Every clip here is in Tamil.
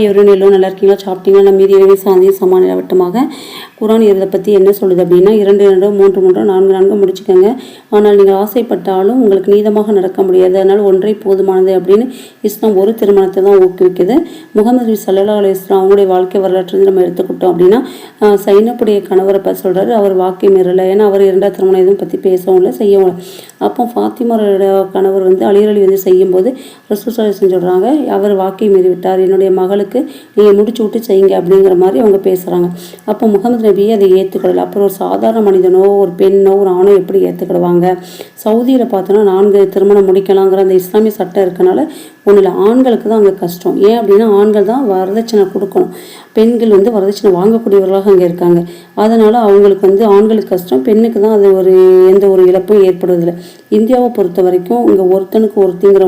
எவரும் எல்லோரும் நல்லா இருக்கீங்களா? சாப்பிட்டீங்களா? நம்ம மீதி சாந்தியும் சமான வட்டமாக குரான் இதை பற்றி என்ன சொல்லுது அப்படின்னா 2 2 3 3 4 4 முடிச்சுக்கோங்க. ஆனால் நீங்கள் ஆசைப்பட்டாலும் உங்களுக்கு நீதமாக நடக்க முடியாது, அதனால் ஒன்றை போதுமானது அப்படின்னு இஸ்லாம் ஒரு திருமணத்தை தான் ஊக்குவிக்குது. முகமது நபி ஸல்லல்லாஹு அலைஹி வஸல்லம் அவங்களுடைய வாழ்க்கை வரலாற்று நம்ம எடுத்துக்கிட்டோம் அப்படின்னா சைனப்புடைய கணவரை பற்றி சொல்கிறாரு. அவர் வாக்கை மீறலை, ஏன்னா அவர் 2ஆவது திருமணம் எதுவும் பற்றி பேசவும் இல்லை செய்யவும் இல்லை. அப்போ ஃபாத்திமாரோட கணவர் அலி செய்யும்போது ரசூல் ஸல்லல்லாஹு அலைஹி வஸல்லம் சொல்கிறாங்க, அவர் வாக்கை மீறி விட்டார், என்னுடைய மகளுக்கு நீங்கள் முடிச்சு விட்டு செய்யுங்க அப்படிங்கிற மாதிரி அவங்க பேசுகிறாங்க. அப்போ முகமது நபியை அதை ஏற்றுக்கிடல. அப்புறம் ஒரு சாதாரண மனிதனோ ஒரு பெண்ணோ ஒரு ஆணோ எப்படி ஏற்றுக்கிடுவாங்க? சவுதியில் பார்த்தோன்னா 4 திருமணம் முடிக்கலாங்கிற அந்த இஸ்லாமிய சட்டம் இருக்கனால ஒன்றில் ஆண்களுக்கு தான் அங்கே கஷ்டம். ஏன் அப்படின்னா ஆண்கள் தான் வரதட்சணை கொடுக்கணும், பெண்கள் வரதட்சணை வாங்கக்கூடியவர்களாக அங்கே இருக்காங்க. அதனால் அவங்களுக்கு ஆண்களுக்கு கஷ்டம், பெண்ணுக்கு தான் அது எந்த ஒரு இழப்பும் ஏற்படுவதில்லை. இந்தியாவை பொறுத்த வரைக்கும் இங்கே ஒருத்தனுக்கு ஒருத்திங்கிற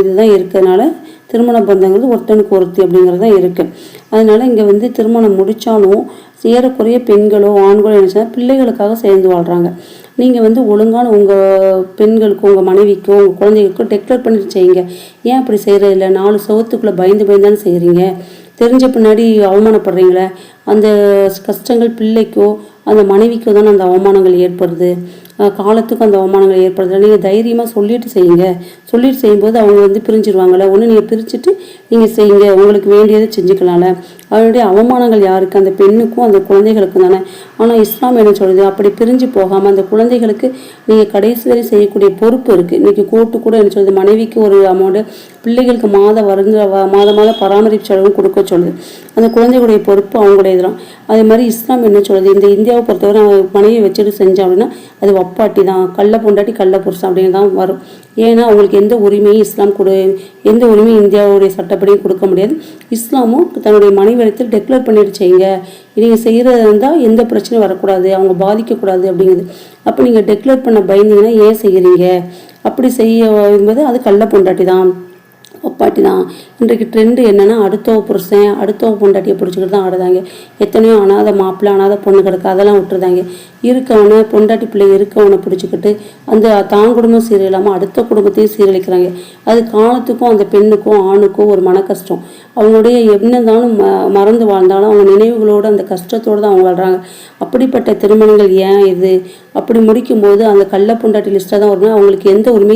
இதுதான் இருக்கிறதுனால திருமண பந்தங்கிறது ஒருத்தனுக்கு ஒருத்தி அப்படிங்கிறது தான் இருக்குது. அதனால் இங்கே திருமணம் முடித்தாலும் ஏறக்குறைய பெண்களோ ஆண்களோ நினச்சா பிள்ளைகளுக்காக சேர்ந்து வாழ்கிறாங்க. நீங்கள் ஒழுங்கான உங்கள் பெண்களுக்கும் உங்கள் மனைவிக்கோ உங்கள் குழந்தைகளுக்கோ டெக்ளேர் பண்ணிட்டு செய்யுங்க. ஏன் அப்படி செய்கிறதில்ல? 4 சவத்துக்குள்ளே பயந்தானே செய்கிறீங்க. தெரிஞ்ச பின்னாடி அவமானப்படுறீங்களே, அந்த கஷ்டங்கள் பிள்ளைக்கோ அந்த மனைவிக்கோ தானே அந்த அவமானங்கள் ஏற்படுது, காலத்துக்கும் அந்த அவமானங்கள் ஏற்படுது. நீங்கள் தைரியமாக சொல்லிட்டு செய்யுங்க. சொல்லிட்டு செய்யும்போது அவங்க பிரிஞ்சிருவாங்கள்ல. ஒன்று நீங்கள் பிரிச்சுட்டு நீங்கள் செய்யுங்க, உங்களுக்கு வேண்டியதை செஞ்சுக்கலாம்ல. அவருடைய அவமானங்கள் யாருக்கு? அந்த பெண்ணுக்கும் அந்த குழந்தைகளுக்கும் தானே. ஆனால் இஸ்லாம் என்ன சொல்லுது? அப்படி பிரிஞ்சு போகாமல் அந்த குழந்தைகளுக்கு நீங்கள் கடைசி வரை செய்யக்கூடிய பொறுப்பு இருக்குது. இன்றைக்கி கோர்ட்டு கூட என்ன சொல்லுது? மனைவிக்கு ஒரு அமௌண்ட்டு, பிள்ளைகளுக்கு மாத பராமரிப்பு செலவும் கொடுக்க சொல்லுது. அந்த குழந்தைகளுடைய பொறுப்பு அவங்களுடைய இதுதான். அதே மாதிரி இஸ்லாம் என்ன சொல்லுது? இந்த இந்தியாவை பொறுத்தவரை மனைவி வச்சுட்டு செஞ்சோம் அப்படின்னா அது வப்பாட்டி தான், கள்ள பொண்டாட்டி கள்ள புருஷன் அப்படின்னு தான் வரும். ஏன்னா அவங்களுக்கு எந்த உரிமையும் இஸ்லாம் எந்த உரிமையும் இந்தியாவுடைய சட்டப்படியும் கொடுக்க முடியாது. இஸ்லாமும் தன்னுடைய மனைவிடத்தில் டெக்ளேர் பண்ணிட்டு செய்யுங்க, நீங்கள் செய்கிறதா இருந்தால் எந்த பிரச்சனையும் வரக்கூடாது, அவங்க பாதிக்கக்கூடாது அப்படிங்குது. அப்போ நீங்கள் டெக்ளேர் பண்ண பயந்தீங்கன்னா ஏன் செய்கிறீங்க? அப்படி செய்யும்போது அது கள்ள பொண்டாட்டி தான், ஒப்பாட்டி தான். இன்றைக்கு ட்ரெண்டு என்னென்னா அடுத்தவ புருஷன் அடுத்தவ பொண்டாட்டியை பிடிச்சிக்கிட்டு தான் ஆடுதாங்க. எத்தனையோ அனாதை மாப்பிள்ளை அனாதை பொண்ணு கிடக்கு, அதெல்லாம் விட்டுருதாங்க. இருக்கவனை பொண்டாட்டி பிள்ளை இருக்கவனை பிடிச்சிக்கிட்டு அந்த தான் குடும்பம் சீரழில்லாமல் அடுத்த குடும்பத்தையும் சீரழிக்கிறாங்க. அது காலத்துக்கும் அந்த பெண்ணுக்கும் ஆணுக்கும் ஒரு மன கஷ்டம். அவங்களுடைய என்னதானும் மறந்து வாழ்ந்தாலும் அவங்க நினைவுகளோடு அந்த கஷ்டத்தோடு தான் அவங்க வாழ்கிறாங்க. அப்படிப்பட்ட திருமணங்கள் ஏன் இது? அப்படி முடிக்கும்போது அந்த கள்ள பொண்டாட்டி லிஸ்ட்டாக தான் வரணும். அவங்களுக்கு எந்த உரிமை